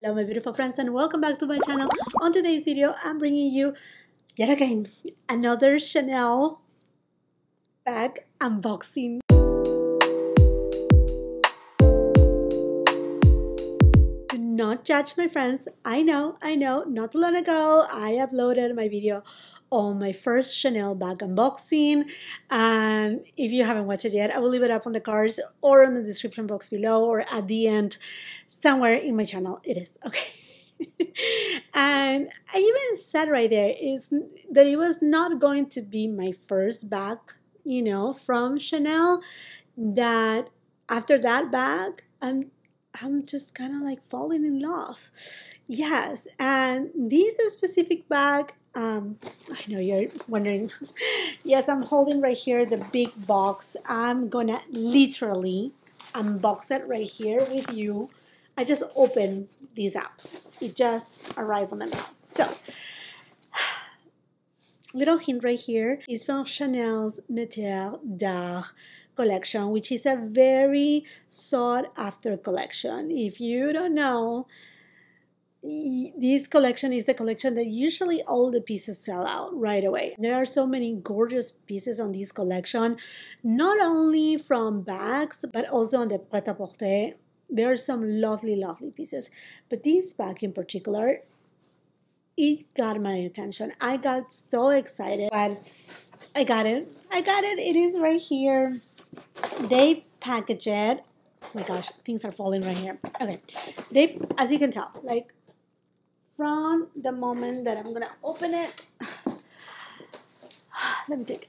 Hello my beautiful friends and welcome back to my channel. On today's video I'm bringing you yet again another Chanel bag unboxing. Do not judge my friends. I know, not too long ago I uploaded my video on my first Chanel bag unboxing, and if you haven't watched it yet I will leave it up on the cards or in the description box below or at the end. Somewhere in my channel it is, okay. And I even said right there is that it was not going to be my first bag, you know, from Chanel. That after that bag, I'm just kind of like falling in love. Yes, and this specific bag, I know you're wondering. Yes, I'm holding right here the big box. I'm gonna literally unbox it right here with you. I just opened this up. It just arrived on the mail. So, little hint right here is from Chanel's METIERS D'ART collection, which is a very sought after collection. If you don't know, this collection is the collection that usually all the pieces sell out right away. There are so many gorgeous pieces on this collection, not only from bags, but also on the pret-a-porter. There are some lovely, lovely pieces, but this bag in particular, it got my attention. I got so excited, but I got it. It is right here. They package it. Oh my gosh, things are falling right here. Okay, they, as you can tell, like from the moment that I'm gonna open it, let me take it.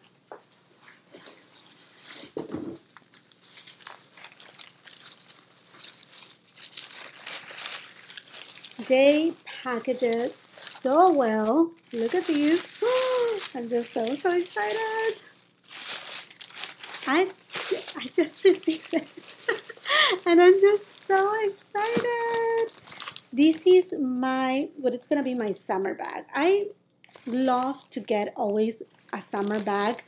They package it so well. Look at these. I'm just so excited. I just received it. And I'm just so excited. This is what is going to be my summer bag. I love to get always a summer bag.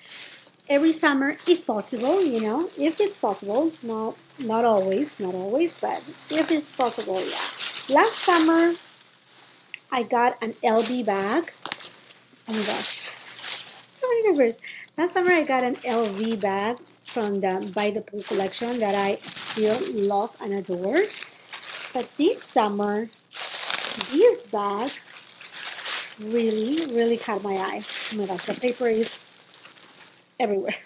Every summer, if possible, you know, if it's possible. Not always, but if it's possible, yeah. Last summer, I got an LV bag. Oh my gosh, so many numbers. Last summer, I got an LV bag from the By the PEAU collection that I still love and adore. But this summer, this bag really caught my eye. Oh my gosh, the paper is everywhere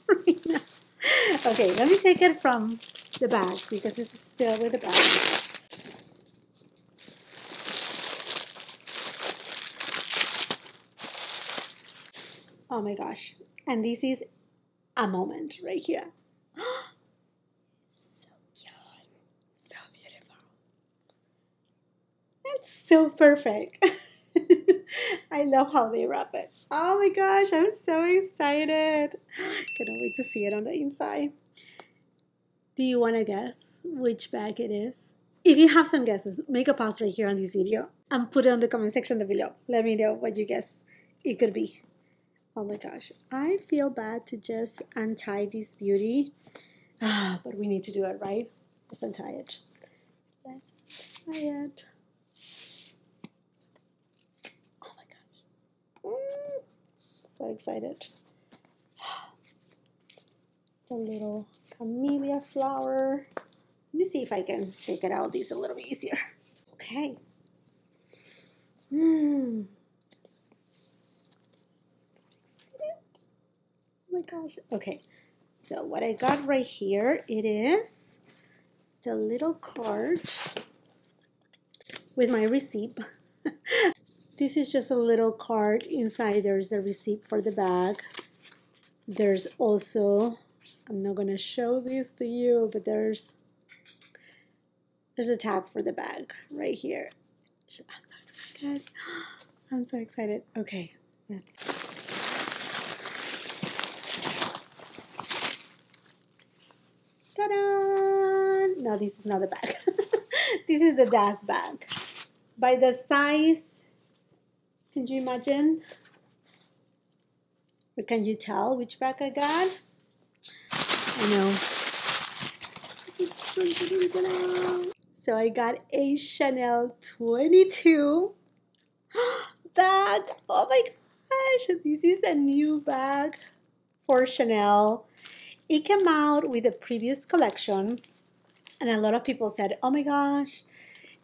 right now. Okay, let me take it from the bag because this is still with the bag. Oh my gosh. And this is a moment right here. So cute. So beautiful. It's so perfect. I love how they wrap it. Oh my gosh, I'm so excited. Cannot wait to see it on the inside. Do you want to guess which bag it is? If you have some guesses, make a pause right here on this video and put it on the comment section below. Let me know what you guess it could be. Oh my gosh, I feel bad to just untie this beauty, but we need to do it, right? Let's untie it. Let's untie it. Oh my gosh, so excited. The little camellia flower. Let me see if I can take it out these a little bit easier. Okay. Oh my gosh. Okay, so what I got right here, it is the little card with my receipt. This is just a little card. Inside there's a receipt for the bag. There's also, I'm not gonna show this to you, but there's a tag for the bag right here. I'm so excited. I'm so excited. Okay, let's. Ta-da! No, this is not the bag. This is the dust bag. By the size, can you imagine? Or can you tell which bag I got? I know. So I got a Chanel 22 bag. Oh my gosh, this is a new bag for Chanel. It came out with a previous collection, and a lot of people said, oh my gosh,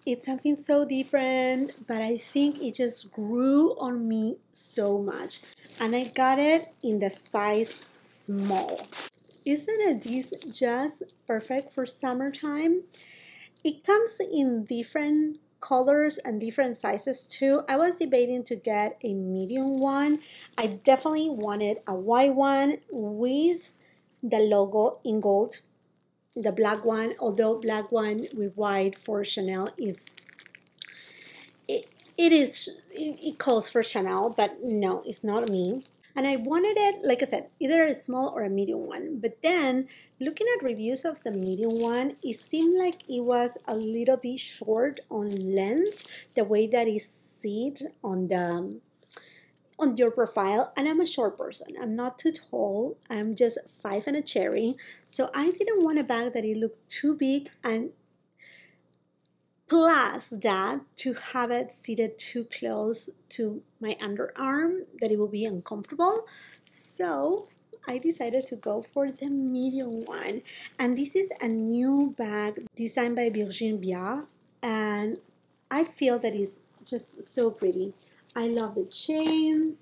it's something so different, but I think it just grew on me so much. And I got it in the size small. Isn't this just perfect for summertime? It comes in different colors and different sizes too. I was debating to get a medium one. I definitely wanted a white one with the logo in gold. The black one, although black one with white for Chanel is it calls for Chanel, but no, it's not me. And I wanted it, like I said, either a small or a medium one. But then looking at reviews of the medium one, it seemed like it was a little bit short on length, the way that is seen on your profile. And I'm a short person. I'm not too tall. I'm just 5 and a cherry. So I didn't want a bag that it looked too big, and plus that to have it seated too close to my underarm, that it will be uncomfortable. So I decided to go for the medium one. And this is a new bag designed by Virginie Viard, and I feel that it's just so pretty. I love the chains.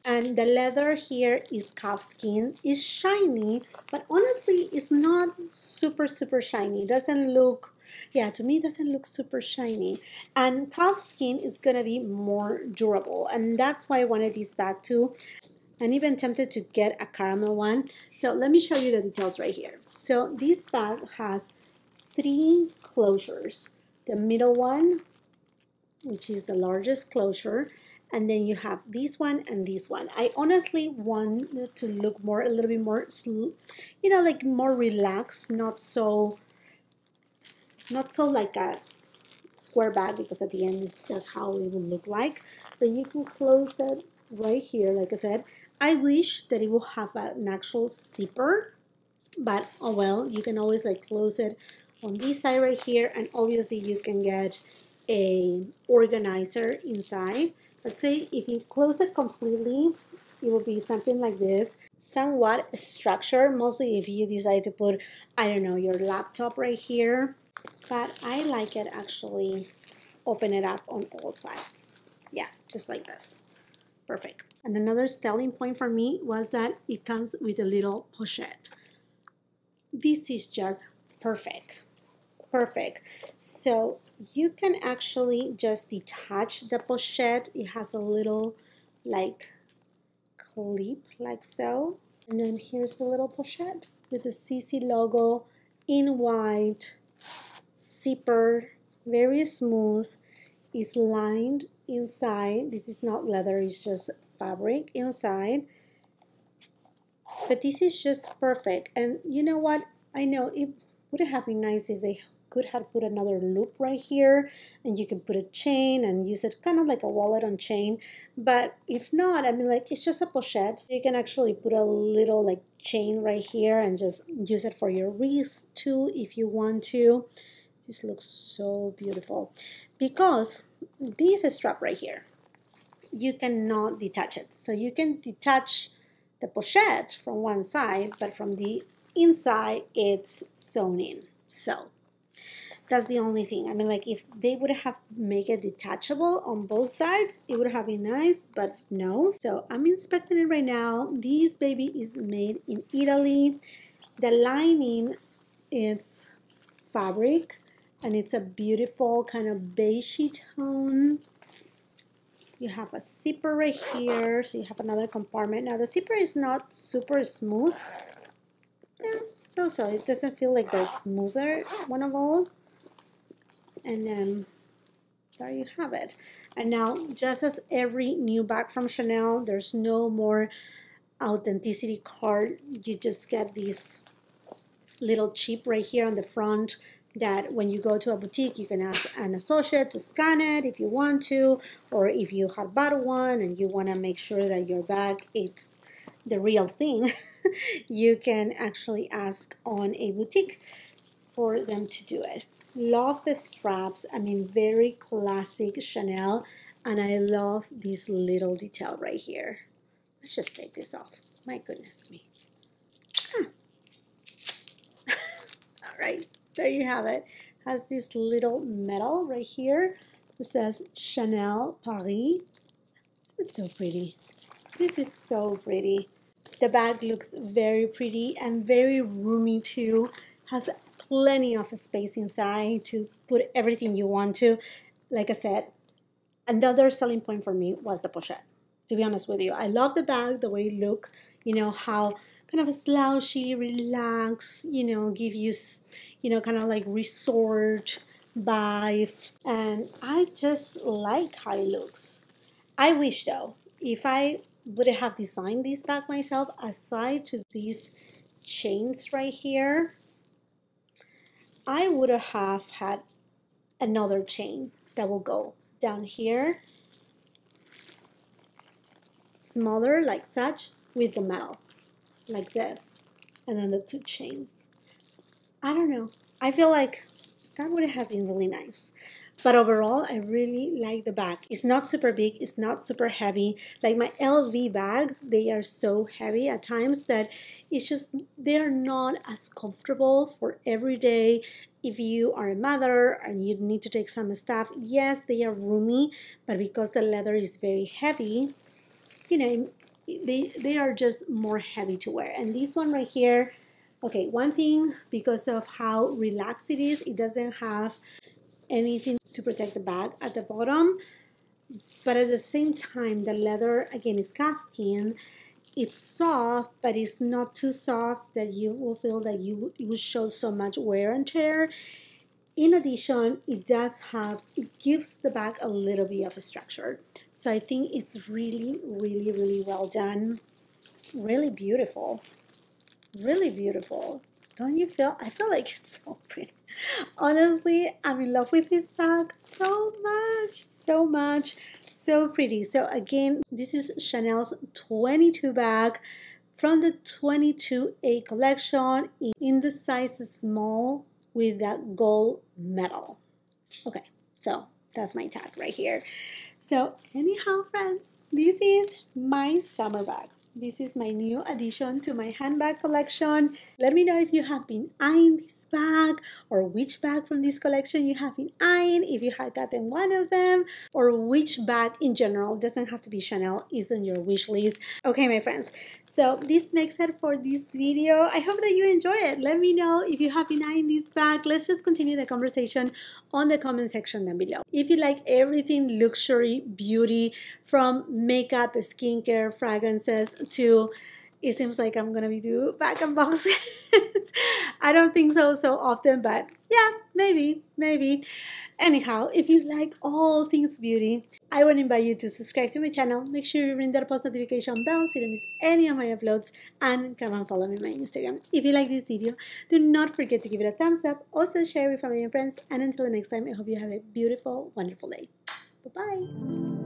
And the leather here is calfskin. It's shiny, but honestly, it's not super shiny. It doesn't look, yeah, to me, it doesn't look super shiny. And calfskin is gonna be more durable, and that's why I wanted this bag too. I'm even tempted to get a caramel one. So let me show you the details right here. So this bag has 3 closures. The middle one, which is the largest closure, and then you have this one and this one. I honestly want to look more, a little bit more, you know, like more relaxed, not so like a square bag, because at the end that's how it will look like. But you can close it right here. Like I said, I wish that it will have an actual zipper, but oh well, you can always like close it on this side right here, and obviously you can get a organizer inside. Let's say if you close it completely, it will be something like this, somewhat structured, mostly if you decide to put, I don't know, your laptop right here. But I like it actually open it up on all sides. Yeah, just like this. Perfect. And another selling point for me was that it comes with a little pochette. This is just perfect. Perfect. So you can actually just detach the pochette. It has a little like clip like so. And then here's the little pochette with the CC logo in white. Zipper, very smooth. Is lined inside. This is not leather, it's just fabric inside. But this is just perfect. And you know what? I know it would have been nice if they could have put another loop right here, and you can put a chain and use it kind of like a wallet on chain. But if not, I mean, like, it's just a pochette, so you can actually put a little like chain right here and just use it for your wrist too if you want to. This looks so beautiful because this strap right here, you cannot detach it. So you can detach the pochette from one side, but from the inside it's sewn in. So that's the only thing. I mean, like, if they would have made it detachable on both sides, it would have been nice, but no. So I'm inspecting it right now. This baby is made in Italy. The lining is fabric, and it's a beautiful kind of beigey tone. You have a zipper right here, so you have another compartment. Now the zipper is not super smooth. Yeah, so it doesn't feel like the smoother one of all. And then there you have it. And now, just as every new bag from Chanel, there's no more authenticity card. You just get this little chip right here on the front, that when you go to a boutique, you can ask an associate to scan it if you want to, or if you have bought one and you want to make sure that your bag is the real thing, you can actually ask on a boutique for them to do it. Love the straps. I mean, very classic Chanel. And I love this little detail right here. Let's just take this off. My goodness me. Huh. All right, there you have it. Has this little medal right here. It says Chanel Paris. It's so pretty. This is so pretty. The bag looks very pretty and very roomy too. Has plenty of space inside to put everything you want to. Like I said, another selling point for me was the pochette. To be honest with you, I love the bag, the way it looks. You know, how kind of a slouchy, relaxed, you know, give you, you know, kind of like resort vibe. And I just like how it looks. I wish though, if I would have designed this bag myself, aside to these chains right here, I would have had another chain that will go down here, smaller like such, with the metal, like this, and then the two chains. I don't know. I feel like that would have been really nice. But overall, I really like the bag. It's not super big. It's not super heavy. Like my LV bags, they are so heavy at times that it's just, they are not as comfortable for every day. If you are a mother and you need to take some stuff, yes, they are roomy, but because the leather is very heavy, you know, they are just more heavy to wear. And this one right here, okay, one thing, because of how relaxed it is, it doesn't have anything to protect the bag at the bottom, but at the same time the leather, again, is calfskin. It's soft, but it's not too soft that you will feel that you will show so much wear and tear. In addition, it gives the bag a little bit of a structure. So I think it's really, really, really well done. Really beautiful. Really beautiful. Don't you feel? I feel like it's so pretty. Honestly, I'm in love with this bag so much, so much. So pretty. So again, this is Chanel's 22 bag from the 22A collection in the size small with that gold medal. Okay, so that's my tag right here. So anyhow, friends, this is my summer bag. This is my new addition to my handbag collection. Let me know if you have been eyeing this bag or which bag from this collection you have been eyeing, if you have gotten one of them, or which bag in general, doesn't have to be Chanel, is on your wish list. Okay, my friends, so this makes it for this video. I hope that you enjoy it. Let me know if you have been eyeing this bag. Let's just continue the conversation on the comment section down below. If you like everything luxury, beauty, from makeup, skincare, fragrances to, it seems like I'm gonna be doing bag unboxings. I don't think so often, but yeah, maybe. Anyhow, if you like all things beauty, I want to invite you to subscribe to my channel. Make sure you ring that post notification bell so you don't miss any of my uploads, and come and follow me on my Instagram. If you like this video, do not forget to give it a thumbs up. Also share with family and friends, and until the next time, I hope you have a beautiful, wonderful day. Bye-bye.